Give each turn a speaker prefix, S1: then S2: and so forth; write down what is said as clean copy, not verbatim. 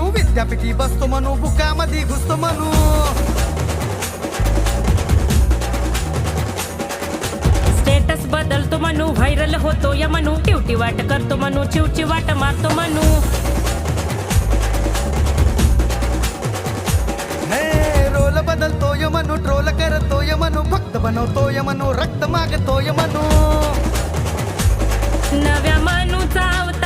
S1: म्हणू विद्यापीठी बसतो म्हणू बुकामध्ये घुसतो म्हणू
S2: स्टेटस बदलतो म्हणू व्हायरल होतो या म्हणू टिवटी वाट करतो म्हणू चिवची वाट मारतो म्हणू
S1: रोल बदलतो य म्हणू ट्रोल करतो य म्हणू फक्त बनवतो य म्हणू रक्त मागतो य म्हणू
S2: नव्या मानूचा अवतार